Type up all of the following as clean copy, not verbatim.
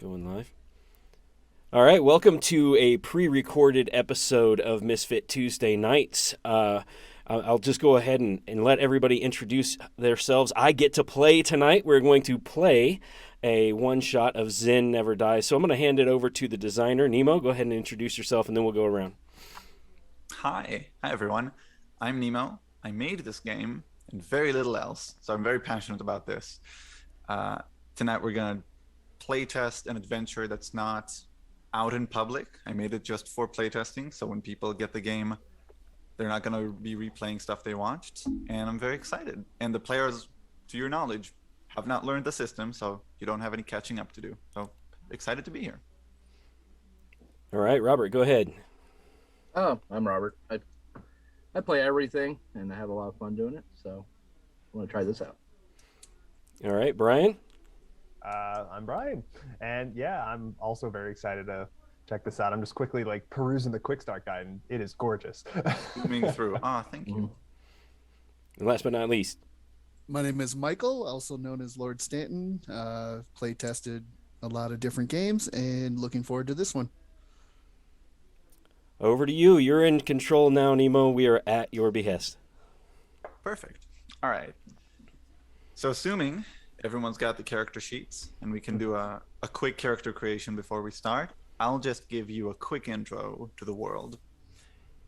Going live. All right, welcome to a pre-recorded episode of Misfit Tuesday Nights. I'll just go ahead and let everybody introduce themselves. I get to play tonight. We're going to play a one-shot of Zen Never Dies. So I'm going to hand it over to the designer. Nemo, go ahead and introduce yourself, and then we'll go around. Hi everyone. I'm Nemo. I made this game and very little else, so I'm very passionate about this. Tonight we're gonna playtest an adventure that's not out in public. I made it just for playtesting, so when people get the game, they're not gonna be replaying stuff they watched, and I'm very excited. And the players, to your knowledge, have not learned the system, so you don't have any catching up to do. So excited to be here. All right, Robert, go ahead. Oh, I'm Robert. I play everything, and I have a lot of fun doing it. So I want to try this out. All right, Brian. I'm Brian, and yeah, I'm also very excited to check this out. I'm just quickly perusing the quick start guide, and it is gorgeous. Zooming through. Thank you. And last but not least, my name is Michael, also known as Lord Stanton. Play tested a lot of different games, and looking forward to this one. over to you. You're in control now, Nemo. We are at your behest. Perfect. All right. So assuming everyone's got the character sheets and we can do a quick character creation before we start, I'll just give you a quick intro to the world.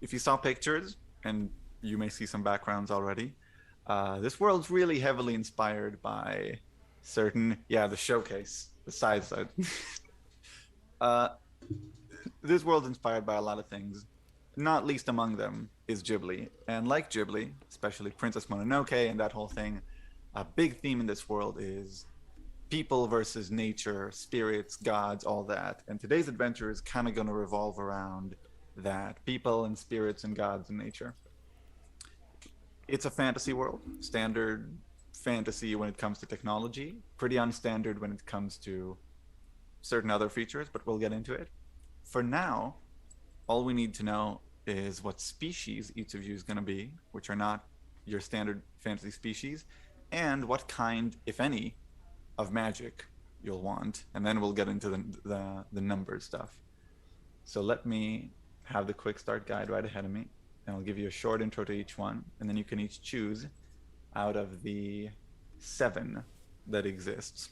If you saw pictures, and you may see some backgrounds already, this world's really heavily inspired by the showcase, the side side. This world's inspired by a lot of things, not least among them is Ghibli. And like Ghibli, especially Princess Mononoke and that whole thing, a big theme in this world is people versus nature, spirits, gods, all that. And today's adventure is kind of going to revolve around that, people and spirits and gods and nature. It's a fantasy world, standard fantasy when it comes to technology, pretty unstandard when it comes to certain other features, but we'll get into it. For now, all we need to know is what species each of you is going to be, which are not your standard fantasy species, and what kind, if any, of magic you'll want, and then we'll get into the numbers stuff. So let me have the quick start guide right ahead of me, and I'll give you a short intro to each one, and then you can each choose out of the 7 that exists,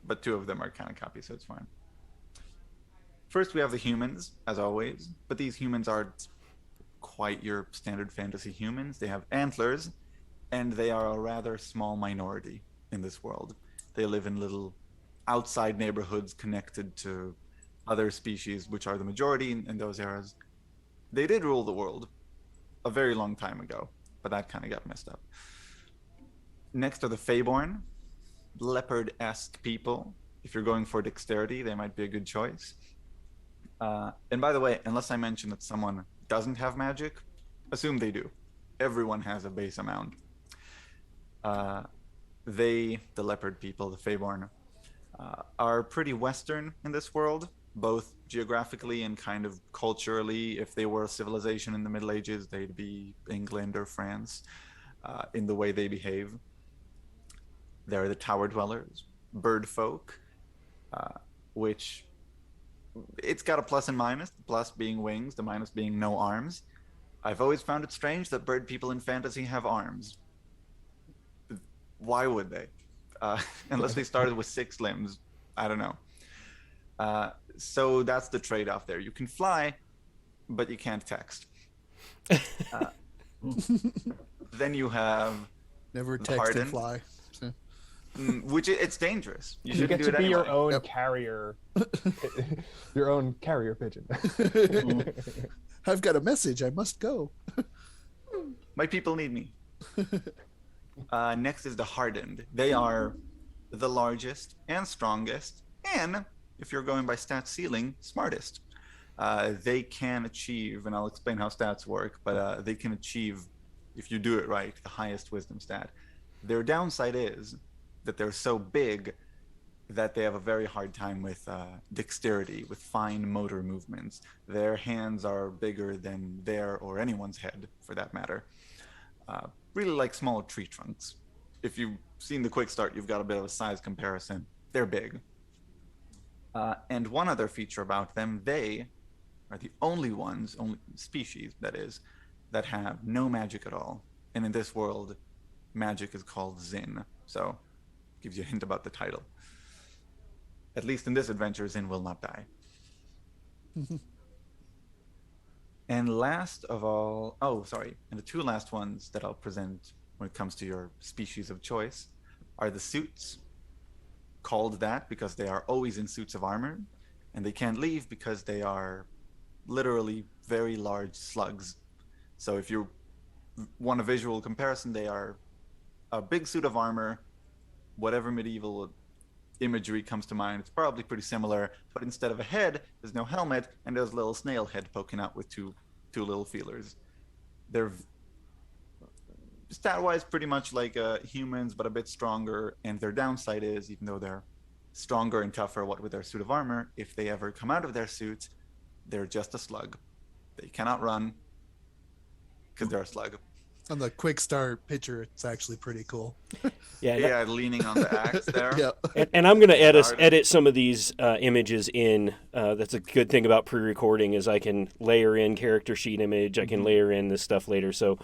but 2 of them are kind of copies, so it's fine. First, we have the humans, as always, but these humans aren't quite your standard fantasy humans. They have antlers, and they are a rather small minority in this world. They live in little outside neighborhoods connected to other species, which are the majority in those eras. They did rule the world a very long time ago, but that kind of got messed up. Next are the Feyborn, leopard-esque people. If you're going for dexterity, they might be a good choice. And by the way, unless I mention that someone doesn't have magic, assume they do. Everyone has a base amount. The leopard people, the Feyborn, are pretty Western in this world, both geographically and kind of culturally. If they were a civilization in the Middle Ages, they'd be England or France in the way they behave. They're the tower dwellers, bird folk, which it's got a plus and minus, the plus being wings, the minus being no arms. I've always found it strange that bird people in fantasy have arms. Why would they? Unless they started with 6 limbs. I don't know. So that's the trade-off there. You can fly, but you can't text. Then you have Never the text hardened, and fly. which it's dangerous. You You shouldn't get do to it be anyway. your own Yep. carrier, your own carrier pigeon. I've got a message. I must go. My people need me. Next is the hardened. They are the largest and strongest, and if you're going by stat ceiling, smartest. They can achieve, and I'll explain how stats work, but they can achieve, if you do it right, the highest wisdom stat. Their downside is that they're so big that they have a very hard time with dexterity, with fine motor movements. Their hands are bigger than their or anyone's head, for that matter. Really like small tree trunks. If you've seen the quick start, you've got a bit of a size comparison. They're big. And one other feature about them, they are the only ones, only species that is, that have no magic at all. And in this world, magic is called Zin. So, gives you a hint about the title. At least in this adventure, Zin will not die. And last of all, and the two last ones that I'll present when it comes to your species of choice are the suits, called that because they are always in suits of armor, and they can't leave because they are literally very large slugs. So if you want a visual comparison, they are a big suit of armor, whatever medieval imagery comes to mind, it's probably pretty similar, but instead of a head, there's no helmet, and there's a little snail head poking out with two little feelers. They're stat-wise pretty much like humans, but a bit stronger, and their downside is, even though they're stronger and tougher, what with their suit of armor, if they ever come out of their suits, they're just a slug. They cannot run because they're a slug. On the quick start picture, it's actually pretty cool. Yeah, leaning on the axe there. Yeah. And I'm going to edit some of these images in. That's a good thing about pre-recording is I can layer in character sheet image. I can layer in this stuff later. So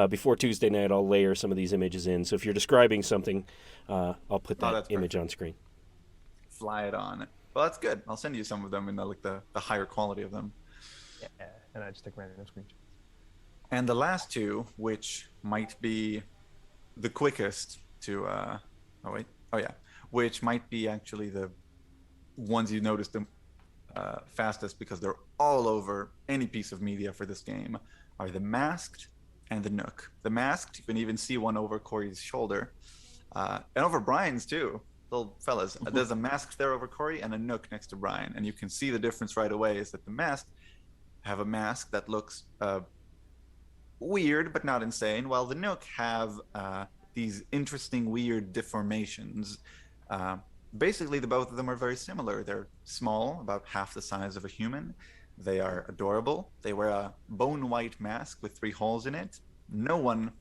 before Tuesday night, I'll layer some of these images in. So if you're describing something, I'll put that image on screen. Fly it on. Well, that's good. I'll send you some of them in the higher quality of them. Yeah, and I just take random screenshots. And the last two, which might be the quickest to, which might be actually the ones you notice the fastest because they're all over any piece of media for this game, are the Masked and the Nook. The Masked, you can even see one over Corey's shoulder, and over Brian's too. Little fellas, there's a Masked there over Corey and a Nook next to Brian, and you can see the difference right away is that the Masked have a mask that looks weird but not insane, while the Nook have these interesting weird deformations. Basically, the both of them are very similar. They're small, about half the size of a human. They are adorable. They wear a bone white mask with 3 holes in it. No one,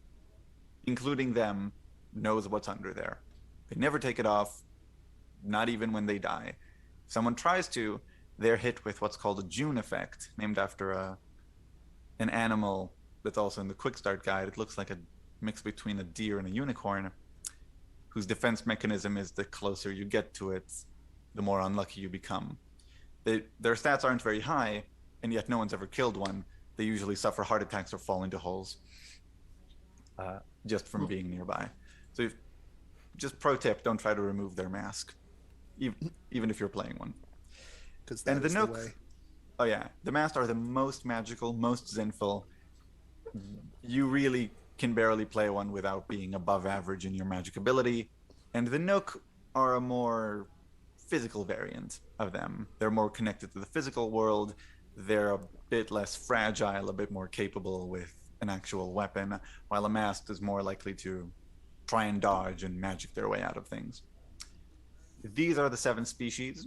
including them, knows what's under there. They never take it off, not even when they die. If someone tries to, they're hit with what's called a June effect, named after an animal that's also in the quick start guide. It looks like a mix between a deer and a unicorn, whose defense mechanism is the closer you get to it, the more unlucky you become. Their stats aren't very high, and yet no one's ever killed one. They usually suffer heart attacks or fall into holes just from being nearby. So just pro tip, don't try to remove their mask, even if you're playing one. And the Nook, oh yeah, the Masked are the most magical, most zenful. You really can barely play one without being above average in your magic ability. And the Nook are a more physical variant of them. They're more connected to the physical world. They're a bit less fragile, a bit more capable with an actual weapon, while a Masked is more likely to try and dodge and magic their way out of things. These are the 7 species.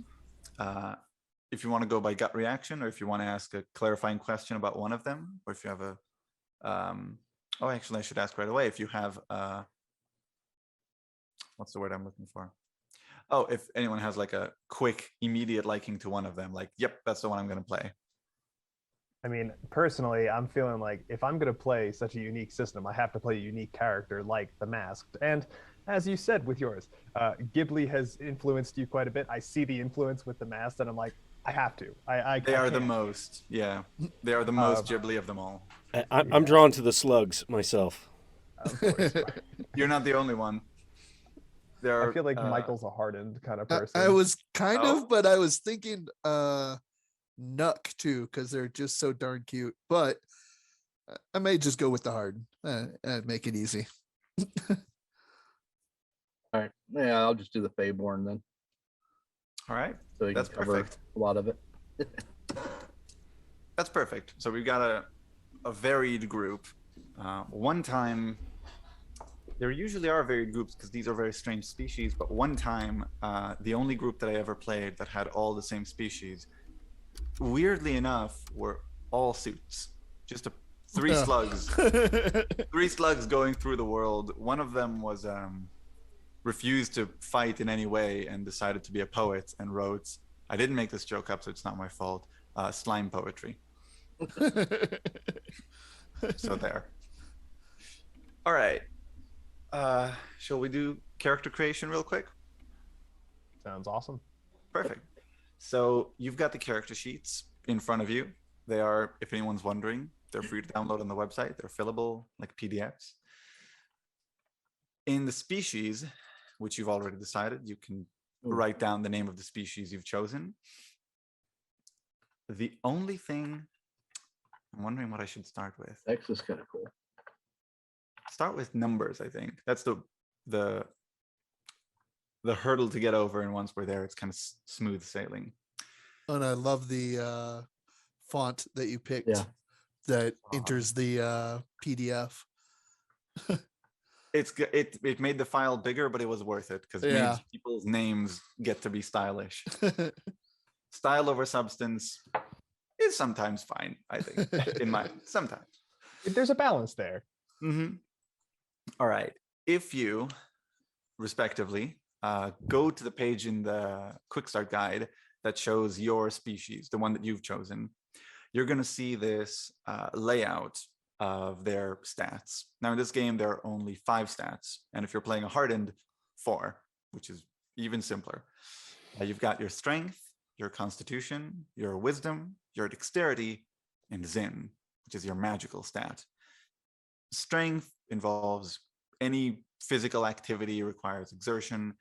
If you want to go by gut reaction, or if you want to ask a clarifying question about one of them, or if you have a actually I should ask right away if you have what's the word I'm looking for? Oh, if anyone has like a quick immediate liking to one of them, like, yep, that's the one I'm going to play. I mean, personally, I'm feeling like if I'm going to play such a unique system, I have to play a unique character like the Masked. And as you said with yours, Ghibli has influenced you quite a bit. I see the influence with the Masked, and I'm like, I have to. They are the most, yeah. They are the most Ghibli of them all. I'm drawn to the slugs myself. Of course. You're not the only one. I feel like Michael's a hardened kind of person. I was kind of, but I was thinking Nook too, because they're just so darn cute. But I may just go with the hard and make it easy. All right. Yeah, I'll just do the Feyborn then. All right. So you that's can cover perfect. A lot of it. That's perfect. So we've got a varied group. One time, there usually are varied groups because these are very strange species, but one time, the only group that I ever played that had all the same species, weirdly enough, were all suits. Just 3 slugs. 3 slugs going through the world. One of them was refused to fight in any way and decided to be a poet and wrote I didn't make this joke up, so it's not my fault. Slime poetry. So there. All right. Shall we do character creation real quick? Sounds awesome. Perfect. So you've got the character sheets in front of you. They are, if anyone's wondering, they're free to download on the website. They're fillable like PDFs. In the species, which you've already decided, you can write down the name of the species you've chosen. The only thing, I'm wondering what I should start with. X is kind of cool. Start with numbers, I think. That's the hurdle to get over, and once we're there, it's kind of smooth sailing. And I love the font that you picked. Yeah. That enters the PDF. It made the file bigger, but it was worth it because it means people's names get to be stylish. Style over substance is sometimes fine, I think. Sometimes There's a balance there. Mm-hmm. All right. If you, respectively, go to the page in the Quick Start Guide that shows your species, the one that you've chosen, you're going to see this layout of their stats. Now, in this game, there are only 5 stats. And if you're playing a hardened, 4, which is even simpler. You've got your strength, your constitution, your wisdom, your dexterity, and Zin, which is your magical stat. Strength involves any physical activity, requires exertion.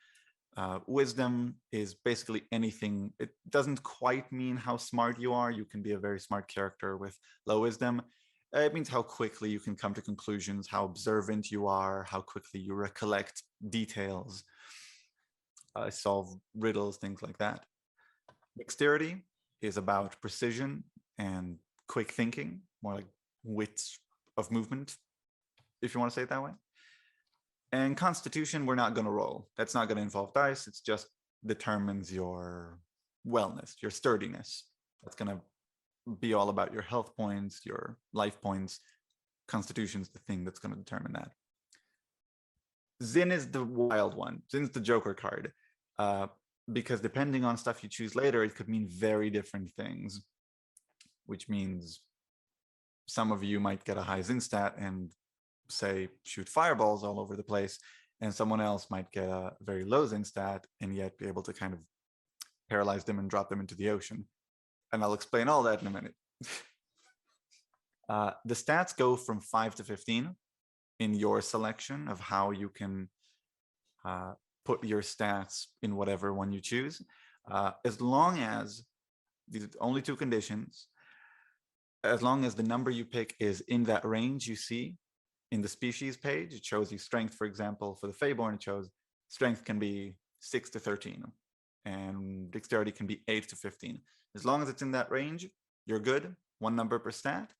Wisdom is basically anything. It doesn't quite mean how smart you are. You can be a very smart character with low wisdom. It means how quickly you can come to conclusions, how observant you are, how quickly you recollect details, solve riddles, things like that. Dexterity is about precision and quick thinking, more like wit of movement, if you want to say it that way. And constitution, we're not going to roll. That's not going to involve dice. It just determines your wellness, your sturdiness. That's going to be all about your health points, your life points. Constitution's the thing that's going to determine that. Zin is the wild one. Zin's the Joker card. Because depending on stuff you choose later, it could mean very different things, which means some of you might get a high Zin stat and say shoot fireballs all over the place, and someone else might get a very low Zin stat and yet be able to kind of paralyze them and drop them into the ocean. And I'll explain all that in a minute. The stats go from 5 to 15 in your selection of how you can put your stats in whatever one you choose, as long as these are only 2 conditions. As long as the number you pick is in that range you see in the species page. It shows you strength, for example. For the Feyborn, it shows strength can be 6 to 13, and dexterity can be 8 to 15. As long as it's in that range, you're good. 1 number per stat,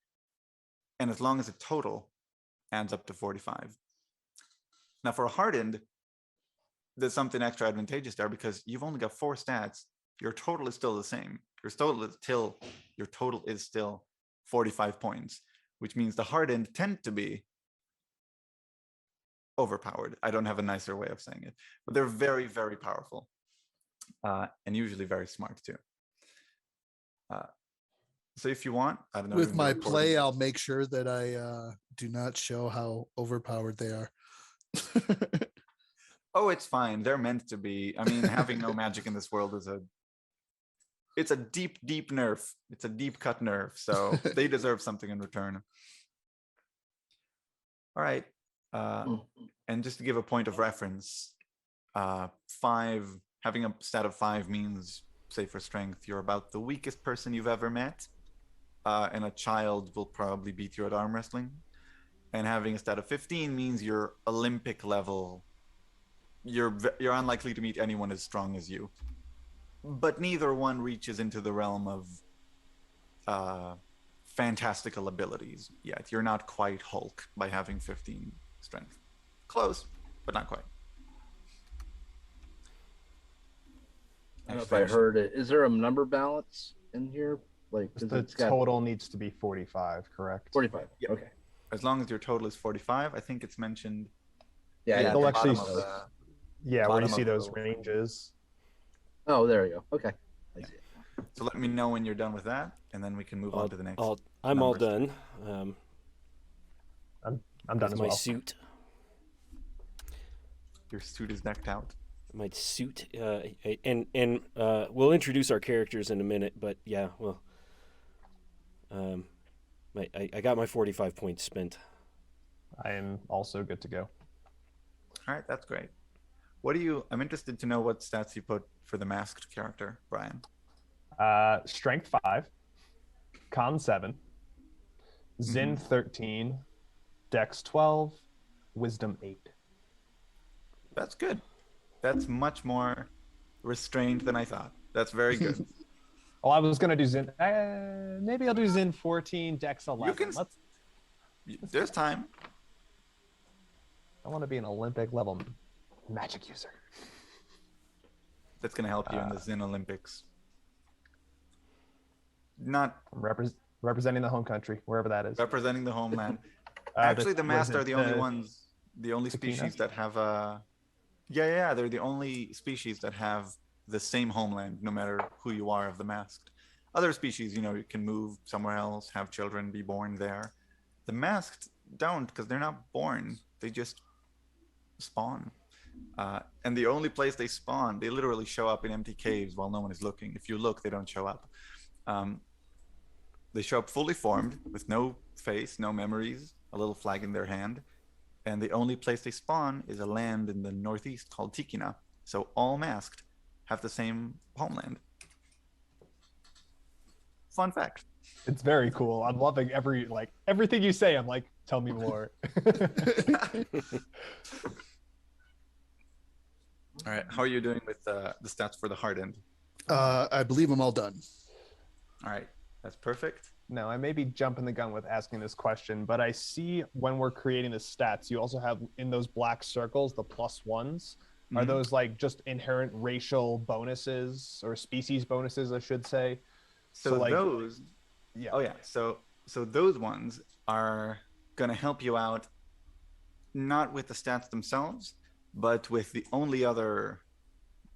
and as long as the total adds up to 45. Now, for a hardened, there's something extra advantageous there because you've only got 4 stats. Your total is still the same. Your total is still 45 points, which means the hardened tend to be overpowered. I don't have a nicer way of saying it, but they're very, very powerful, and usually very smart too. So if you want, I don't know. With my play, I'll make sure that I do not show how overpowered they are. Oh, it's fine. They're meant to be. I mean, having no magic in this world it's a deep, deep nerf. It's a deep cut nerf. So they deserve something in return. All right. And just to give a point of reference, 5, having a stat of 5 means, say for strength, you're about the weakest person you've ever met. And a child will probably beat you at arm wrestling. And having a stat of 15 means you're Olympic level. You're unlikely to meet anyone as strong as you. But neither one reaches into the realm of fantastical abilities yet. You're not quite Hulk by having 15 strength. Close, but not quite. I don't know if I heard it. Is there a number balance in here? Like The total needs to be 45, correct? 45. Yep. Okay. As long as your total is 45, I think it's mentioned. Yeah. They'll at the actually, bottom of the- where you bottom see of those the- ranges. Oh, there you go. Okay. I see it. So let me know when you're done with that, and then we can move on to the next. I'm all numbers. done I'm done with as my well. suit. Your suit is decked out. My suit, and we'll introduce our characters in a minute. But yeah, well, I got my 45 points spent. I am also good to go. All right, that's great. What do you? I'm interested to know what stats you put for the masked character, Brian. Strength 5, Con 7, Zin 13, Dex 12, Wisdom 8. That's good. That's much more restrained than I thought. That's very good. Well, I was gonna do Zin. Maybe I'll do Zin 14, Dex 11. can- There's time. I want to be an Olympic level magic user. That's going to help you in the Zin Olympics. Not Representing the home country, wherever that is. representing the homeland. Actually, the masked are the only ones, the only the species Kinas? that have a. Yeah, they're the only species that have the same homeland, no matter who you are of the masked. Other species, you can move somewhere else, have children, be born there. The masked don't, because they're not born. They just spawn. And the only place they spawn, they literally show up in empty caves while no one is looking. If you look, they don't show up. They show up fully formed with no face, no memories, a little flag in their hand. And the only place they spawn is a land in the northeast called Tikina. So all masked have the same homeland. Fun fact. It's very cool. I'm loving everything you say. I'm like, tell me more. All right, how are you doing with the stats for the hardened? I believe I'm all done. All right, that's perfect. No, I may be jumping the gun with asking this question, but I see when we're creating the stats, you also have in those black circles the +1s. Are Mhm. those like just inherent racial bonuses or species bonuses, I should say? So like, those, yeah. oh yeah, so those ones are gonna help you out, not with the stats themselves, but with the only other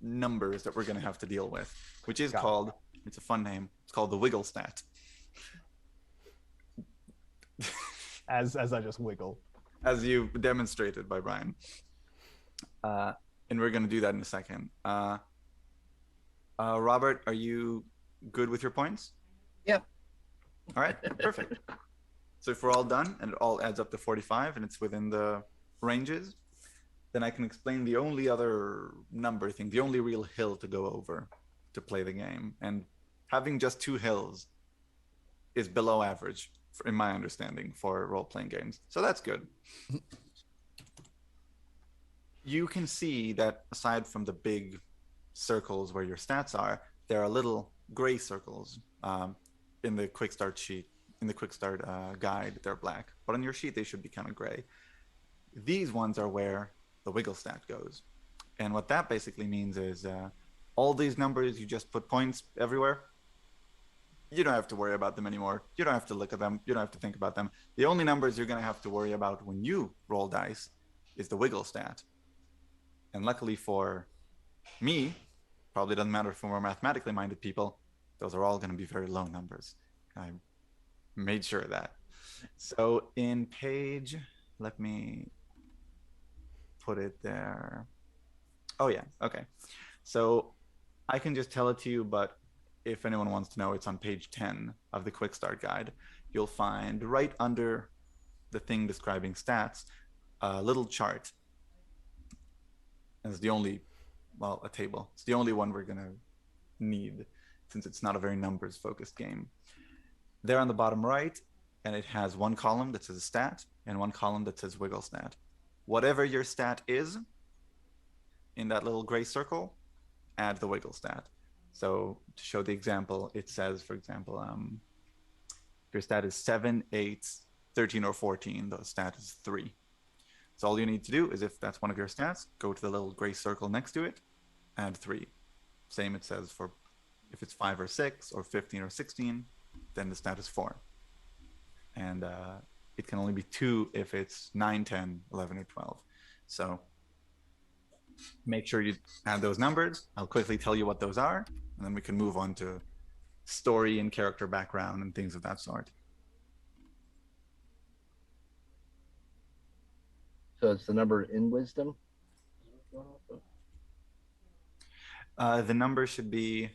numbers that we're gonna have to deal with, which is Got it. called. It's a fun name. It's called the wiggle stat. As I just wiggle. As you demonstrated by Brian. And we're going to do that in a second. Robert, are you good with your points? Yeah. All right, perfect. So if we're all done and it all adds up to 45 and it's within the ranges, then I can explain the only other number thing, the only real hill to go over to play the game. And having just 2 hills is below average, in my understanding, for role-playing games. So that's good. You can see that aside from the big circles where your stats are, there are little gray circles in the quick start sheet. In the quick start guide, they're black, but on your sheet they should be kind of gray. These ones are where the wiggle stat goes, and what that basically means is all these numbers, you just put points everywhere. You don't have to worry about them anymore. You don't have to look at them. You don't have to think about them. The only numbers you're going to have to worry about when you roll dice is the wiggle stat. And luckily for me, probably doesn't matter for more mathematically minded people, those are all going to be very low numbers. I made sure of that. So in page, let me put it there. Oh yeah, okay. So I can just tell it to you, but if anyone wants to know, it's on page 10 of the quick start guide. You'll find right under the thing describing stats, a little chart. And it's the only, well, a table. It's the only one we're gonna need since it's not a very numbers focused game. There on the bottom right, and it has one column that says stat and one column that says wiggle stat. Whatever your stat is in that little gray circle, add the wiggle stat. So to show the example, it says, for example, if your stat is 7, 8, 13, or 14, the stat is 3. So all you need to do is, if that's one of your stats, go to the little gray circle next to it, add 3. Same it says for if it's 5 or 6 or 15 or 16, then the stat is 4. And it can only be 2 if it's 9, 10, 11, or 12. So make sure you add those numbers. I'll quickly tell you what those are, and then we can move on to story and character background and things of that sort. So it's the number in wisdom. The number should be.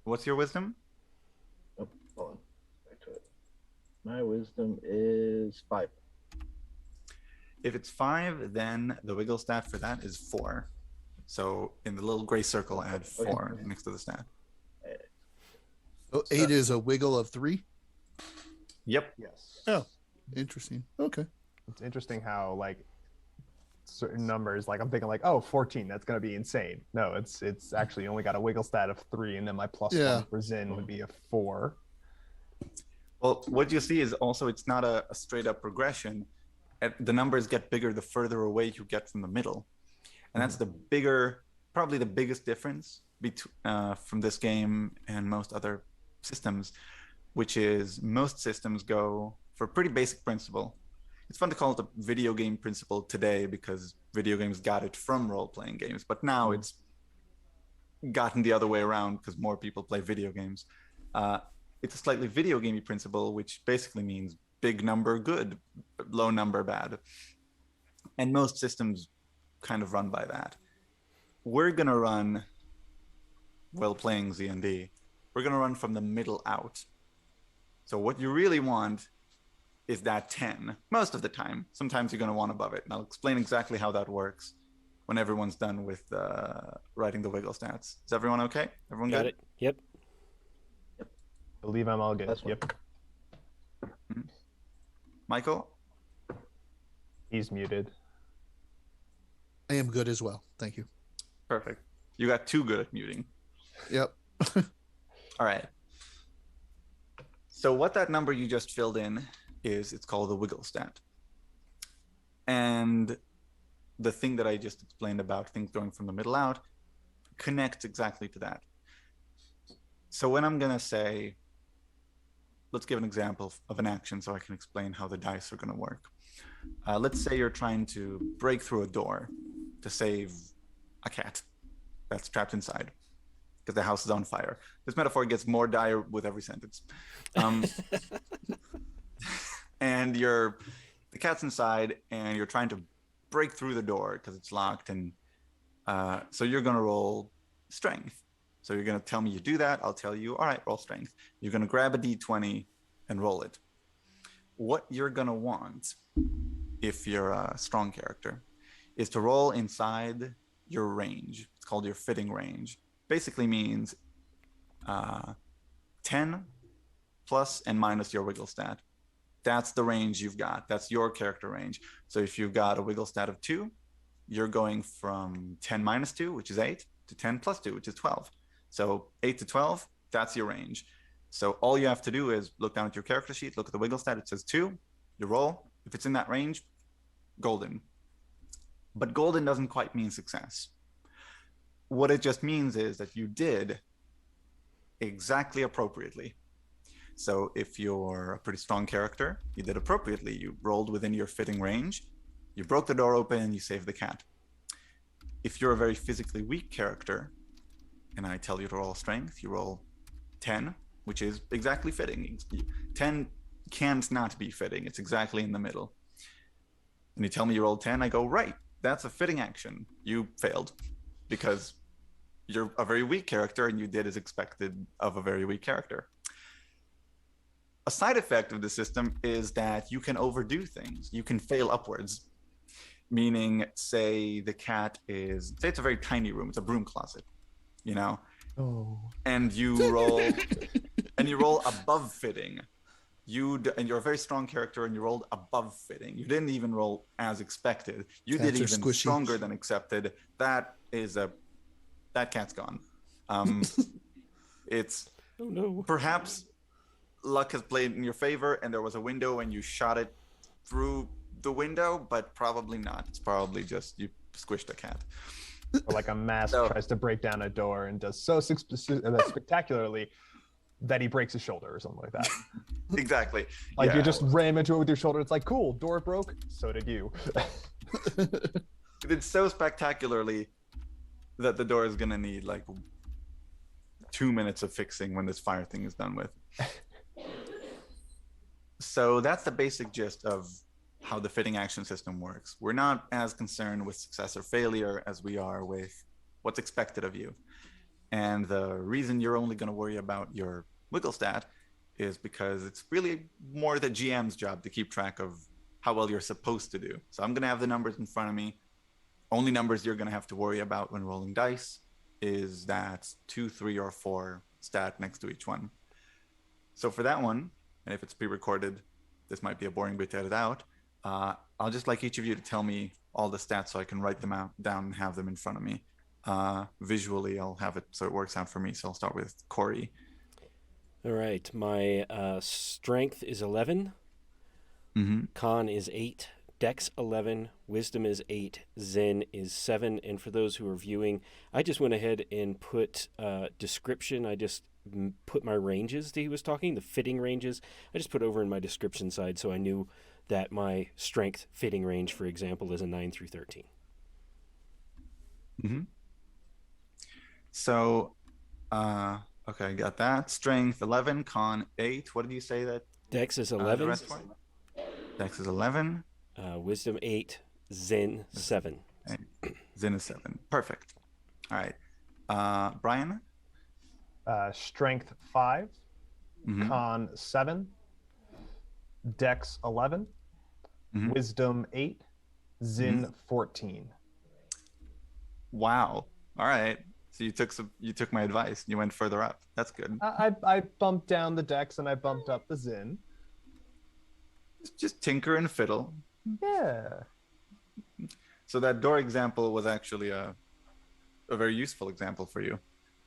What's your wisdom? Oh, hold on. Back to it. My wisdom is 5. If it's 5, then the wiggle stat for that is 4. So in the little gray circle, add 4 next to the stat. So 8 is a wiggle of 3. Yep. Yes. Oh, interesting. Okay. It's interesting how like certain numbers, like I'm thinking like, oh, 14, that's gonna be insane. No, it's actually only got a wiggle stat of 3, and then my plus Yeah. 1 for Zin would be a 4. Well, what you see is also it's not a straight up progression. The numbers get bigger the further away you get from the middle. And that's probably the biggest difference from this game and most other systems, which is most systems go for a pretty basic principle. It's fun to call it a video game principle today because video games got it from role-playing games, but now it's gotten the other way around because more people play video games. It's a slightly video gamey principle, which basically means big number good, low number bad. And most systems kind of run by that. We're going to run, while playing Z&D, we're going to run from the middle out. So what you really want is that 10, most of the time. Sometimes you're going to want above it. And I'll explain exactly how that works when everyone's done with writing the wiggle stats. Is everyone okay? Everyone Got good? it. Yep. Believe I'm all good. That's one. Yep. Michael? He's muted. I am good as well. Thank you. Perfect. You got too good at muting. Yep. All right. So what that number you just filled in is, it's called the wiggle stat. And the thing that I just explained about things going from the middle out connects exactly to that. So when I'm going to say, let's give an example of an action so I can explain how the dice are going to work. Let's say you're trying to break through a door to save a cat that's trapped inside because the house is on fire. This metaphor gets more dire with every sentence. And the cat's inside and you're trying to break through the door because it's locked. And so you're going to roll strength. So you're going to tell me you do that. I'll tell you, all right, roll strength. You're going to grab a D20 and roll it. What you're going to want, if you're a strong character, is to roll inside your range. It's called your fitting range. Basically means 10 plus and minus your wiggle stat. That's the range you've got. That's your character range. So if you've got a wiggle stat of 2, you're going from 10 minus 2, which is 8, to 10 plus 2, which is 12. So 8 to 12, that's your range. So all you have to do is look down at your character sheet, look at the wiggle stat. It says 2, you roll. If it's in that range, golden. But golden doesn't quite mean success. What it just means is that you did exactly appropriately. So if you're a pretty strong character, you did appropriately. You rolled within your fitting range, you broke the door open, and you saved the cat. If you're a very physically weak character, and I tell you to roll strength, you roll 10, which is exactly fitting. 10 can't not be fitting. It's exactly in the middle. And you tell me you rolled 10, I go, right, that's a fitting action. You failed because you're a very weak character and you did as expected of a very weak character. A side effect of the system is that you can overdo things. You can fail upwards, meaning say it's a very tiny room. It's a broom closet, you know? Oh. And you roll above fitting. And you're a very strong character and you rolled above fitting. You didn't even roll as expected. You Cats did are even squishy. stronger than accepted. That cat's gone. It's Oh no. perhaps luck has played in your favor and there was a window and you shot it through the window, but probably not. It's probably just you squished a cat. Or like a mask So- tries to break down a door and does so spectacularly that he breaks his shoulder or something like that. Exactly. Like Yeah. you just ram into it with your shoulder. It's like, cool, door broke. So did you. It's so spectacularly that the door is gonna need like 2 minutes of fixing when this fire thing is done with. So that's the basic gist of how the fitting action system works. We're not as concerned with success or failure as we are with what's expected of you. And the reason you're only going to worry about your wiggle stat is because it's really more the GM's job to keep track of how well you're supposed to do. So I'm going to have the numbers in front of me. Only numbers you're going to have to worry about when rolling dice is that 2, 3, or 4 stat next to each one. So for that one, and if it's pre-recorded, this might be a boring bit to edit out. I'll just like each of you to tell me all the stats so I can write them down and have them in front of me. Visually, I'll have it so it works out for me. So I'll start with Corey. All right. My strength is 11. Mm-hmm. Con is 8. Dex 11. Wisdom is 8. Zen is 7. And for those who are viewing, I just went ahead and put description. I just put my ranges that he was talking, the fitting ranges. I just put over in my description side so I knew that my strength fitting range, for example, is a 9 through 13. Mm-hmm. So, okay, got that. Strength 11, con 8. What did you say that? Dex is The 11. rest were? Dex is 11. Wisdom 8. Zen 7. And Zen is 7. Perfect. All right. Brian? Strength 5, Mhm. con 7, Dex 11, Mhm. Wisdom 8, Zen 14. Wow. All right. So you took my advice and you went further up. That's good. I bumped down the Dex and I bumped up the Zen. Just tinker and fiddle. Yeah. So that door example was actually a very useful example for you.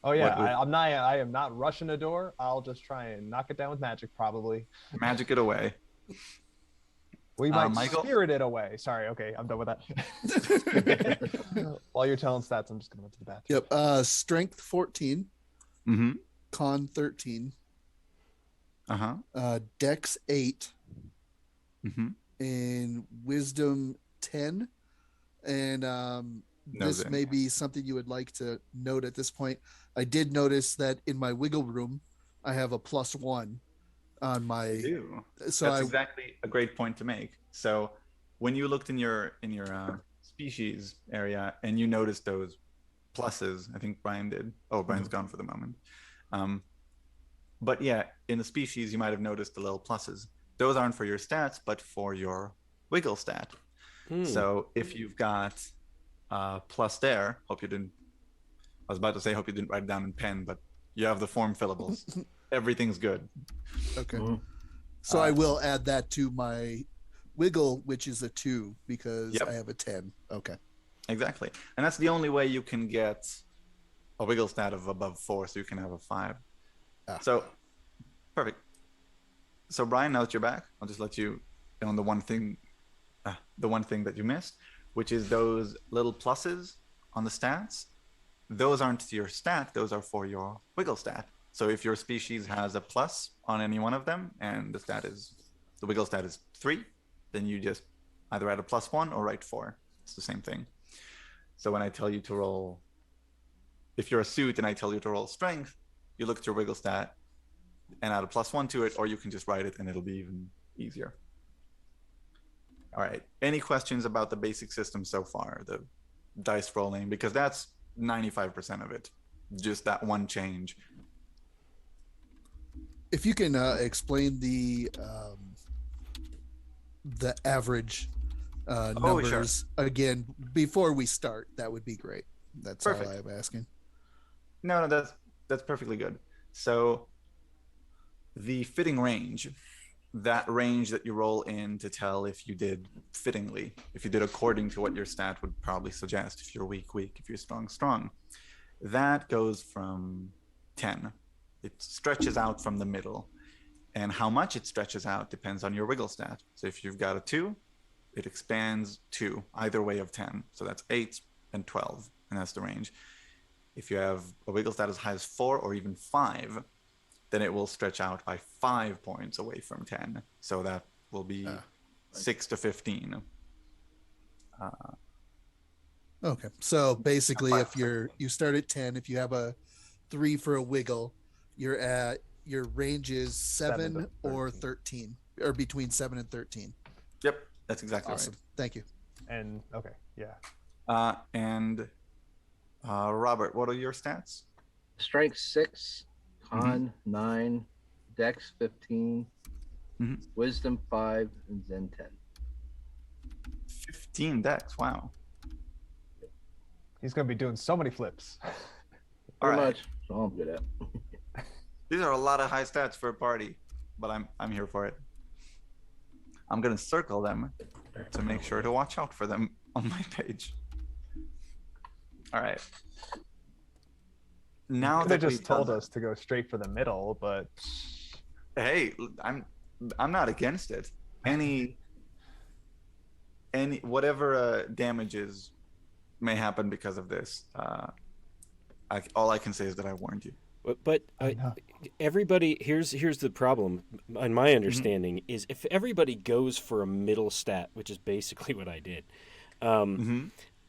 Oh yeah, What would- I am not rushing a door. I'll just try and knock it down with magic, probably. Magic it away. We might Michael? spirit it away. Sorry, okay, I'm done with that. While you're telling stats, I'm just gonna go to the bathroom. Yep. Strength 14, Mm-hmm. con 13, Uh-huh. Dex 8, Mm-hmm. and Wisdom 10. And No this Zen. may be something you would like to note at this point. I did notice that in my wiggle room, I have a +1 on my. Do. So That's I exactly a great point to make. So when you looked in your species area and you noticed those pluses, I think Brian did. Oh, Brian's gone for the moment. But yeah, in the species, you might have noticed the little pluses. Those aren't for your stats, but for your wiggle stat. So if you've got plus there, hope you didn't. I was about to say hope you didn't write it down in pen, but you have the form fillables. Everything's good. okay. Mhm. So I will add that to my wiggle, which is a 2 because Yep. I have a 10. Okay. Exactly. And that's the only way you can get a wiggle stat of above 4, so you can have a 5. Ah. So, perfect. So, Brian, now that you're back, I'll just let you in on the one thing that you missed, which is those little pluses on the stats. Those aren't your stat; those are for your wiggle stat. So, if your species has a plus on any one of them, and the wiggle stat is 3, then you just either add a +1 or write 4. It's the same thing. So when I tell you to roll, if you're a suit and I tell you to roll strength, you look at your wiggle stat and add a +1 to it, or you can just write it and it'll be even easier. All right. Any questions about the basic system so far, the dice rolling? Because that's 95% of it, just that one change. If you can explain the average numbers again before we start, that would be great. That's Perfect. all I'm asking. No, that's perfectly good. So the fitting range, that range that you roll in to tell if you did fittingly, if you did according to what your stat would probably suggest, if you're weak, if you're strong, that goes from 10. It stretches out from the middle. And how much it stretches out depends on your wiggle stat. So if you've got a 2, it expands 2, either way of 10. So that's 8 and 12, and that's the range. If you have a wiggle stat as high as 4 or even 5, then it will stretch out by 5 points away from 10. So that will be 6 to 15. Okay. So basically, if you start at 10, if you have a 3 for a wiggle. Your range is 7 to 7 or 13. 13, or between 7 and 13. Yep, that's exactly Awesome. Thank you. And okay, yeah. right. And Robert, what are your stats? Strength 6, Con 9, Dex 15, Mhm. Wisdom 5, and Zen 10. 15 dex. Wow. He's gonna be doing so many flips. All Pretty right. much. That's all I'm good at. These are a lot of high stats for a party, but I'm here for it. I'm gonna circle them to make sure to watch out for them on my page. All right. Now Could that have just we've done told that- us to go straight for the middle, but hey, I'm not against it. Any whatever damages may happen because of this. All I can say is that I warned you. But no. everybody, here's the problem. In my understanding, is if everybody goes for a middle stat, which is basically what I did,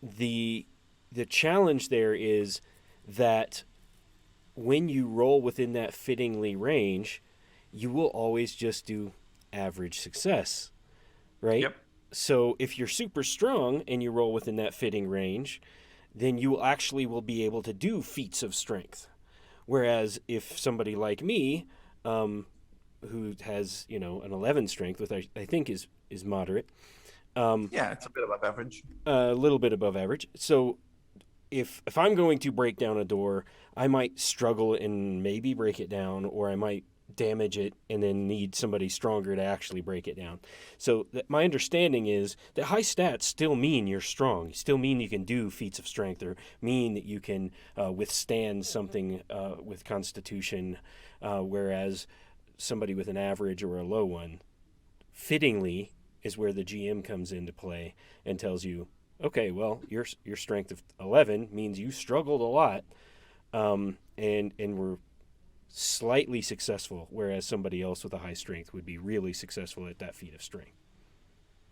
the challenge there is that when you roll within that fittingly range, you will always just do average success, right? Yep. So if you're super strong and you roll within that fitting range, then you actually will be able to do feats of strength. Whereas if somebody like me, who has an 11 strength, which I think is moderate, Yeah, it's a bit above average. a little bit above average. So if I'm going to break down a door, I might struggle and maybe break it down, or I might damage it and then need somebody stronger to actually break it down. So my understanding is that high stats still mean you're strong. Still mean you can do feats of strength, or mean that you can withstand something with constitution, whereas somebody with an average or a low one, fittingly, is where the GM comes into play and tells you, okay, well, your strength of 11 means you struggled a lot, and were slightly successful, whereas somebody else with a high strength would be really successful at that feat of strength.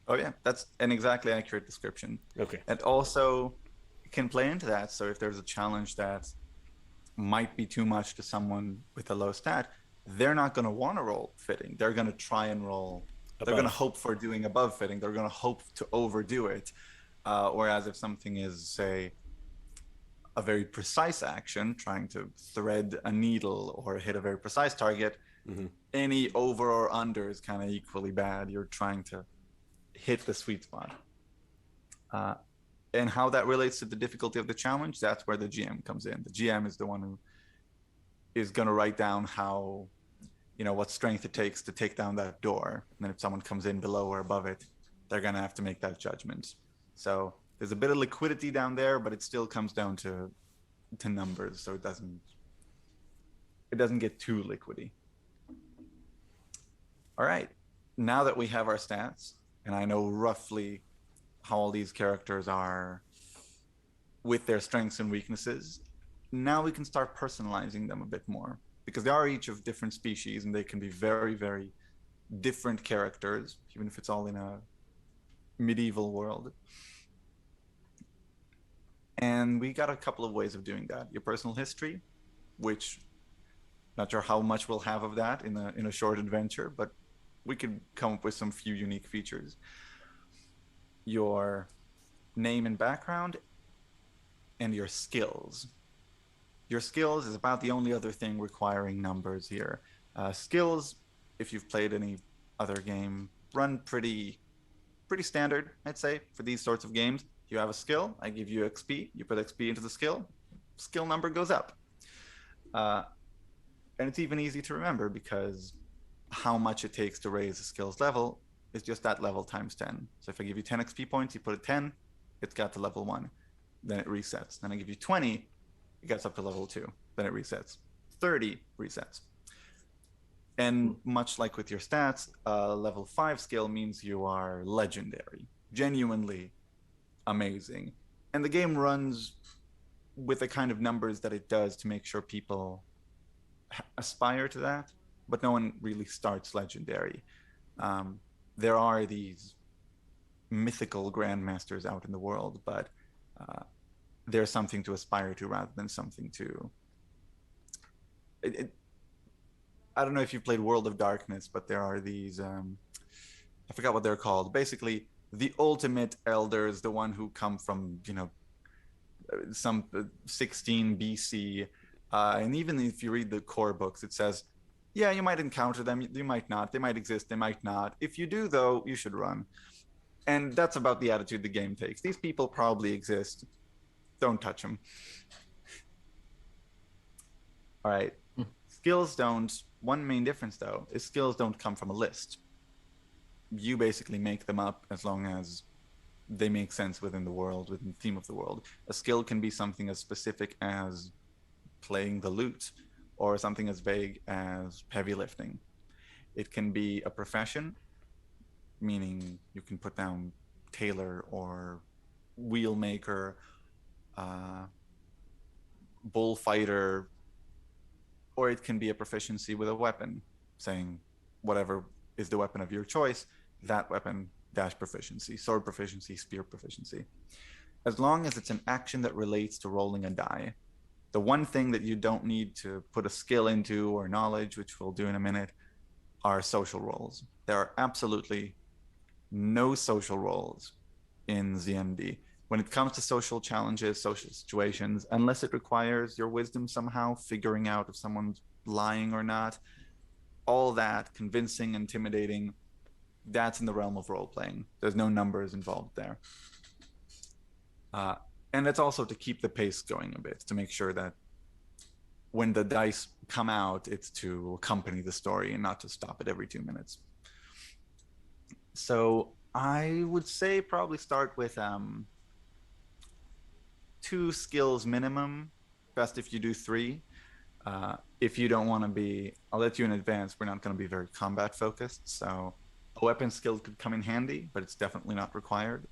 Oh yeah, that's an exactly accurate description. Okay. It also can play into that. So if there's a challenge that might be too much to someone with a low stat, they're not going to want to roll fitting. They're going to try and roll. They're going to hope for doing above fitting. They're going to hope to overdo it. Whereas if something is, say, a very precise action, trying to thread a needle or hit a very precise target, any over or under is kind of equally bad. You're trying to hit the sweet spot. And how that relates to the difficulty of the challenge, that's where the GM comes in. The GM is the one who is going to write down how, what strength it takes to take down that door. And then if someone comes in below or above it, they're going to have to make that judgment. So there's a bit of liquidity down there, but it still comes down to numbers. So it doesn't get too liquidy. All right. Now that we have our stats, and I know roughly how all these characters are with their strengths and weaknesses, now we can start personalizing them a bit more, because they are each of different species and they can be very, very different characters, even if it's all in a medieval world. And we got a couple of ways of doing that. Your personal history, which not sure how much we'll have of that in a short adventure, but we could come up with some few unique features. Your name and background, and your skills. Your skills is about the only other thing requiring numbers here. Skills, if you've played any other game, run pretty standard, I'd say, for these sorts of games. You have a skill, I give you XP, you put XP into the skill number goes up. And it's even easy to remember, because how much it takes to raise a skills level is just that level times 10. So if I give you 10 XP points, you put a 10, it's got to level 1. Then it resets. Then I give you 20, it gets up to level 2. Then it resets. 30 resets. And much like with your stats, level 5 skill means you are legendary, genuinely amazing. And the game runs with the kind of numbers that it does to make sure people aspire to that, but no one really starts legendary. There are these mythical grandmasters out in the world, but they're something to aspire to rather than something to I don't know if you've played World of Darkness, but there are these I forgot what they're called. Basically, the ultimate elders, the one who come from, some 16 BC. And even if you read the core books, it says, yeah, you might encounter them, you might not. They might exist, they might not. If you do, though, you should run. And that's about the attitude the game takes. These people probably exist. Don't touch them. All right. Skills don't. One main difference, though, is skills don't come from a list. You basically make them up as long as they make sense within the world, within the theme of the world. A skill can be something as specific as playing the lute, or something as vague as heavy lifting. It can be a profession, meaning you can put down tailor or wheel maker, bullfighter, or it can be a proficiency with a weapon, saying whatever is the weapon of your choice, that weapon dash proficiency, sword proficiency, spear proficiency. As long as it's an action that relates to rolling a die. The one thing that you don't need to put a skill into or knowledge, which we'll do in a minute, are social roles. There are absolutely no social roles in ZMD. When it comes to social challenges, social situations, unless it requires your wisdom somehow, figuring out if someone's lying or not, all that, convincing, intimidating, that's in the realm of role playing. There's no numbers involved there. And it's also to keep the pace going a bit, to make sure that when the dice come out, it's to accompany the story and not to stop it every 2 minutes. So I would say probably start with 2 skills minimum. Best if you do 3. If you don't want to be, I'll let you in advance, we're not going to be very combat focused. So a weapon skill could come in handy, but it's definitely not required.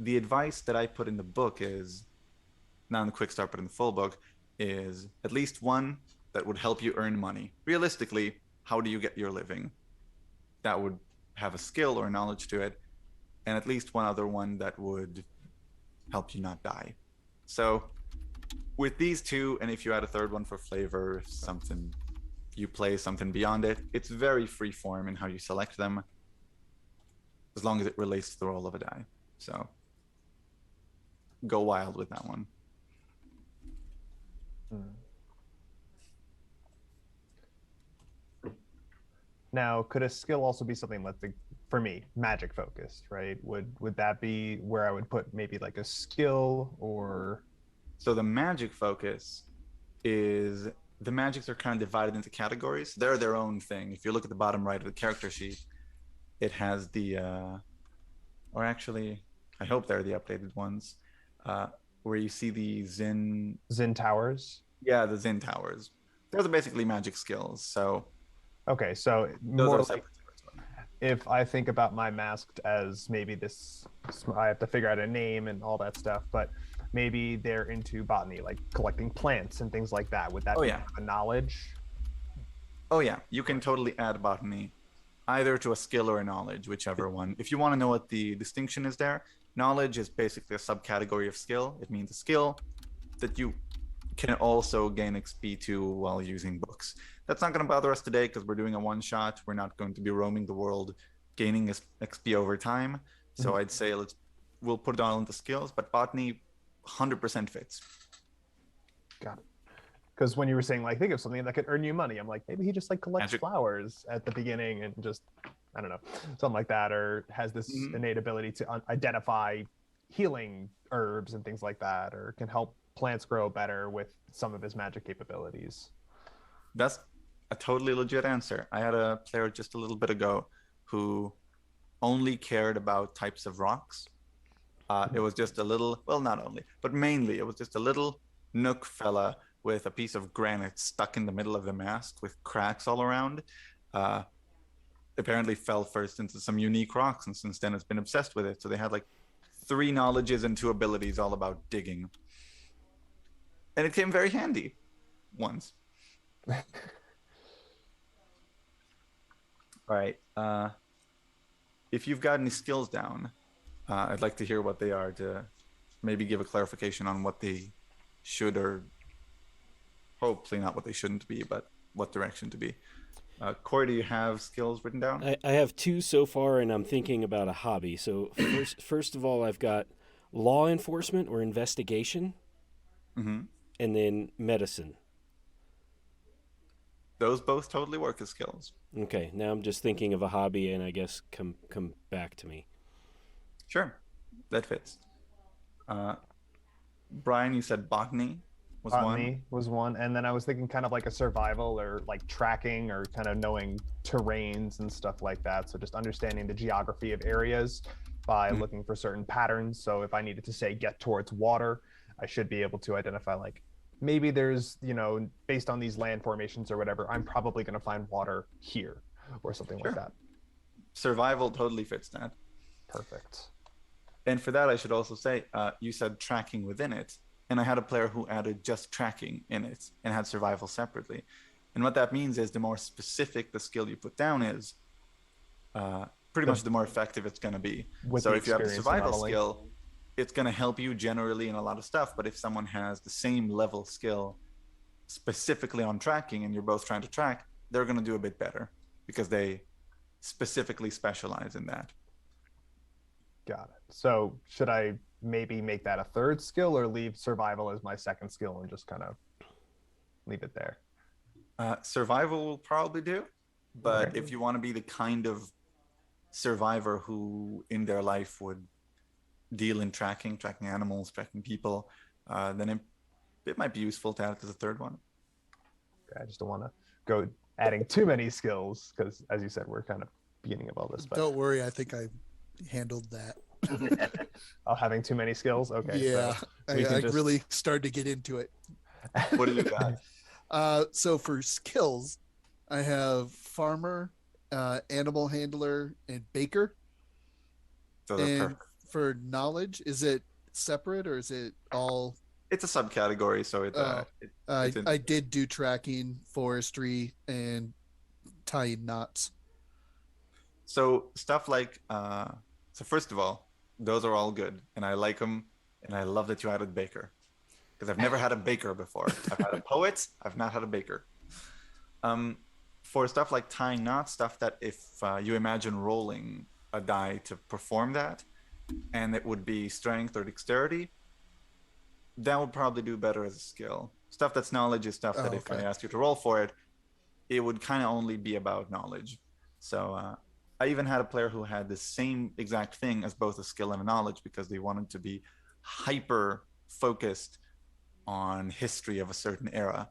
The advice that I put in the book is, not in the quick start, but in the full book, is at least one that would help you earn money. Realistically, how do you get your living? That would have a skill or a knowledge to it, and at least one other one that would help you not die. So with these 2, and if you add a third one for flavor, something you play, something beyond it, it's very free form in how you select them, as long as it relates to the roll of a die. So go wild with that one. Now, could a skill also be something like for me, magic focused, right? Would that be where I would put maybe like a skill or? So the magic focus is, the magics are kind of divided into categories. They're their own thing. If you look at the bottom right of the character sheet, it has the, or actually, I hope they're the updated ones, where you see the Zin towers. Yeah, the Zin towers. Those are basically magic skills. So okay, so those more are like separate. if I think about my masked as maybe this, I have to figure out a name and all that stuff, but maybe they're into botany, like collecting plants and things like that. Would that be a knowledge? Oh yeah, you can totally add botany either to a skill or a knowledge, whichever one. If you want to know what the distinction is there, knowledge is basically a subcategory of skill. It means a skill that you can also gain XP to while using books. That's not going to bother us today because we're doing a one shot. We're not going to be roaming the world gaining XP over time. So I'd say we'll put it all into skills, but botany 100% fits. Got it. Because when you were saying like think of something that could earn you money, I'm like maybe he just like collects flowers at the beginning and just I don't know, something like that, or has this innate ability to identify healing herbs and things like that, or can help plants grow better with some of his magic capabilities. That's a totally legit answer. I had a player just a little bit ago who only cared about types of rocks. It was just a little, well, not only, but mainly it was just a little nook fella with a piece of granite stuck in the middle of the mask with cracks all around. Apparently fell first into some unique rocks, and since then it's been obsessed with it. So they had like 3 knowledges and 2 abilities all about digging. And it came very handy once. All right. If you've got any skills down, I'd like to hear what they are to maybe give a clarification on what they should or hopefully not what they shouldn't be, but what direction to be. Corey, do you have skills written down? I have 2 so far, and I'm thinking about a hobby. So first of all, I've got law enforcement or investigation, Mm-hmm. and then medicine. Those both totally work as skills. Okay, now I'm just thinking of a hobby, and I guess come back to me. Sure, that fits. Uh, Brian, you said botany was one. Botany was one, and then I was thinking kind of like a survival or like tracking or kind of knowing terrains and stuff like that. So just understanding the geography of areas by Mhm. looking for certain patterns. So if I needed to say get towards water, I should be able to identify like maybe there's, based on these land formations or whatever, I'm probably going to find water here or something like Sure. that. Survival totally fits that. Perfect. And for that, I should also say, you said tracking within it. And I had a player who added just tracking in it and had survival separately. And what that means is the more specific the skill you put down is, pretty much the more effective it's going to be. With So the if you have the experience survival modeling. skill, it's going to help you generally in a lot of stuff. But if someone has the same level skill specifically on tracking and you're both trying to track, they're going to do a bit better because they specifically specialize in that. Got it. So should I maybe make that a third skill or leave survival as my second skill and just kind of leave it there? Survival will probably do, but Okay. if you want to be the kind of survivor who in their life would deal in tracking animals, tracking people, then it might be useful to add it as a third one. I just don't want to go adding too many skills because, as you said, we're kind of beginning of all this. But Don't worry, I think I handled that. having too many skills. Okay. Yeah, So I, we can I just... really started to get into it. What do you got? So for skills, I have farmer, animal handler, and baker. Those are And perfect. for knowledge, is it separate or is it all? It's a subcategory, so Oh, it's in. I did do tracking, forestry, and tying knots. So stuff like so first of all, those are all good, and I like them, and I love that you added baker, because I've never had a baker before. I've had a poet, I've not had a baker. For stuff like tying knots, stuff that if you imagine rolling a die to perform that, and it would be strength or dexterity, that would probably do better as a skill. Stuff that's knowledge is stuff that if I Okay. asked you to roll for it, it would kind of only be about knowledge. So I even had a player who had the same exact thing as both a skill and a knowledge because they wanted to be hyper focused on history of a certain era.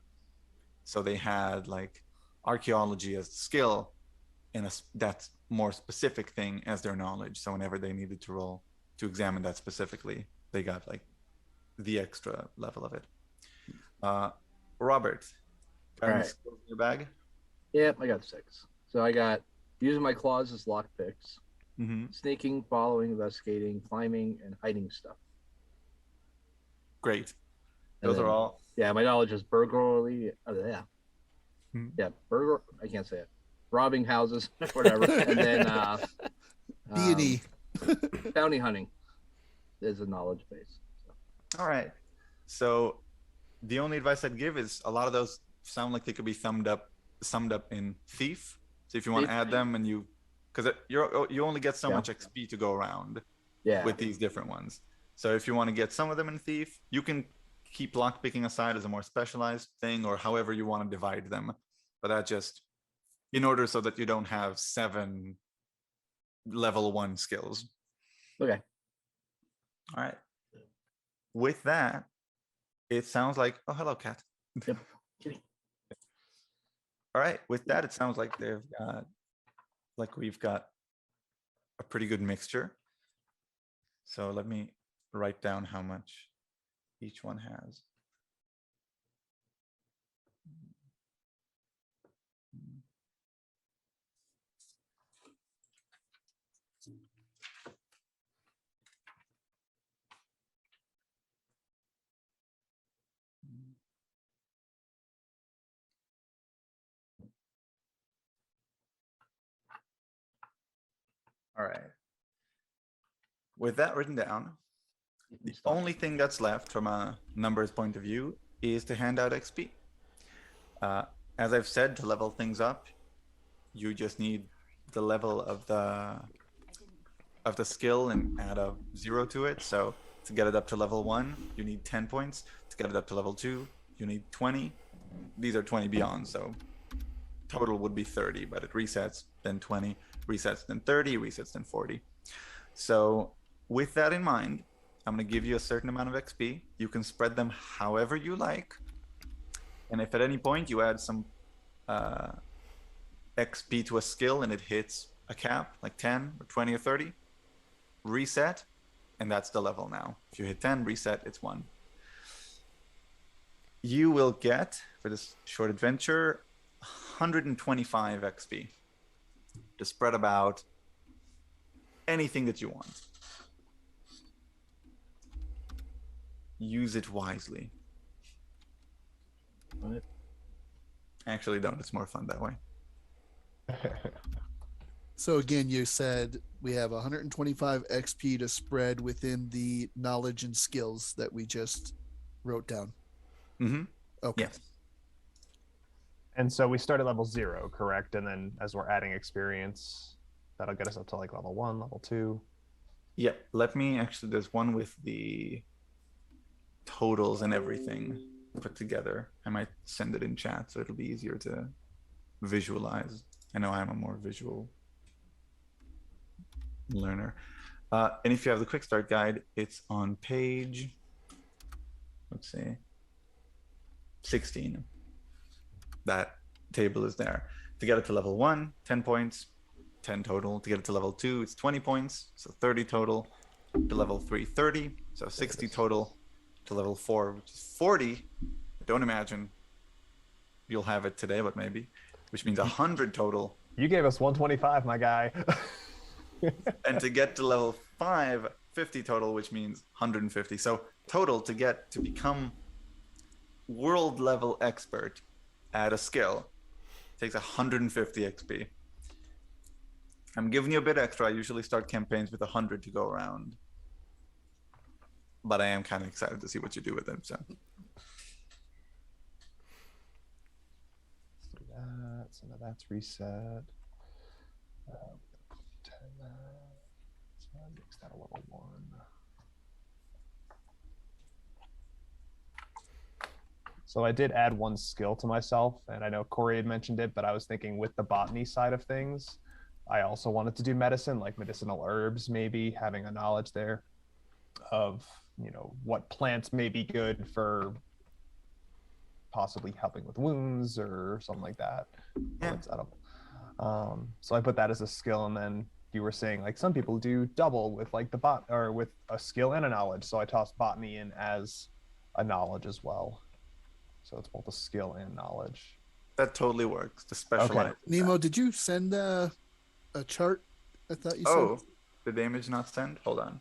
So they had like archaeology as the skill and that's more specific thing as their knowledge. So whenever they needed to roll to examine that specifically, they got like the extra level of it. Robert, got any Right. skills in your bag? Yep, I got 6. So I got using my claws as lock picks, Mm-hmm. sneaking, following, investigating, climbing, and hiding stuff. Great. And Those are then- all. Yeah, my knowledge is burglary. Yeah. Hmm. Yeah, burglar. I can't say it. Robbing houses, whatever. And then B&E. bounty hunting is a knowledge base. So. All right. So the only advice I'd give is a lot of those sound like they could be summed up in thief. So if you want to Thief. add them and because you only get so Yeah. much XP to go around Yeah. with these different ones. So if you want to get some of them in thief, you can keep lockpicking aside as a more specialized thing or however you want to divide them. But that just in order so that you don't have 7 level 1 skills. Okay. All right. With that, it sounds like, oh, hello, cat. Yep. Kitty. All right. With that, it sounds like we've got a pretty good mixture. So let me write down how much each one has. All right. With that written down, the only thing that's left from a numbers point of view is to hand out XP. Uh, as I've said, to level things up, you just need the level of the skill and add a 0 to it. So to get it up to level 1, you need 10 points. To get it up to level 2, you need 20. These are 20 beyond, so total would be 30, but it resets, then 20, resets, then 30, resets, then 40. So with that in mind, I'm going to give you a certain amount of XP. You can spread them however you like. And if at any point you add some XP to a skill and it hits a cap, like 10 or 20 or 30, reset, and that's the level now. If you hit 10, reset, it's 1. You will get, for this short adventure, 125 XP to spread about anything that you want. Use it wisely. What? Actually, don't. It's more fun that way. So again, you said we have 125 XP to spread within the knowledge and skills that we just wrote down. Mm-hmm. Okay. Yes. And so we start at level 0, correct? And then as we're adding experience, that'll get us up to like level 1, level 2. Yeah. Let me actually, there's one with the totals and everything put together. I might send it in chat so it'll be easier to visualize. I know I'm a more visual learner. And if you have the quick start guide, it's on page, let's see, 16. That table is there. To get it to level 1, 10 points, 10 total. To get it to level 2, it's 20 points, so 30 total. To level 3, 30, so 60 total. To level 4, which is 40. Don't imagine you'll have it today, but maybe, which means 100 total. You gave us 125, my guy. And to get to level 5, 50 total, which means 150. So total to become world level expert at a skill takes 150 XP. I'm giving you a bit extra. I usually start campaigns with 100 to go around, but I am kind of excited to see what you do with them. So Some of that's reset. 10 so that makes that a level 1. So I did add one skill to myself, and I know Corey had mentioned it, but I was thinking with the botany side of things, I also wanted to do medicine, like medicinal herbs, maybe having a knowledge there of, what plants may be good for possibly helping with wounds or something like that. yeah, So I put that as a skill, and then you were saying like some people do double with like the bot or with a skill and a knowledge. So I tossed botany in as a knowledge as well. So it's both a skill and knowledge. that totally works. The specialized. Nemo, did you send a chart? I thought you said. Oh, did the image not send? Hold on.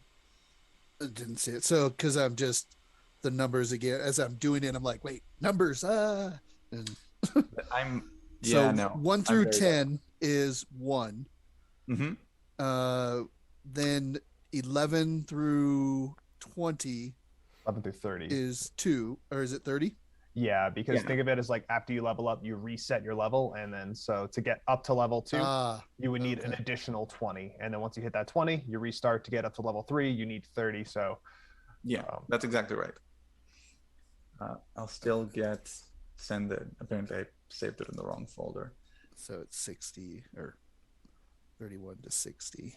I didn't see it. So, because I'm just the numbers again as I'm doing it, I'm like, wait, numbers. And I'm. so Yeah, no. 1 through 10 is 1. Mm-hmm. Then 11 through 20 11 through 30 is 2, or is it 30? Yeah, because Yeah. think of it as like after you level up, you reset your level, and then so to get up to level 2, you would need an okay. additional 20, and then once you hit that 20, you restart to get up to level 3. You need 30. So Yeah, that's exactly right. I'll still send it. Apparently, I saved it in the wrong folder. So it's 60 or 31 to 60.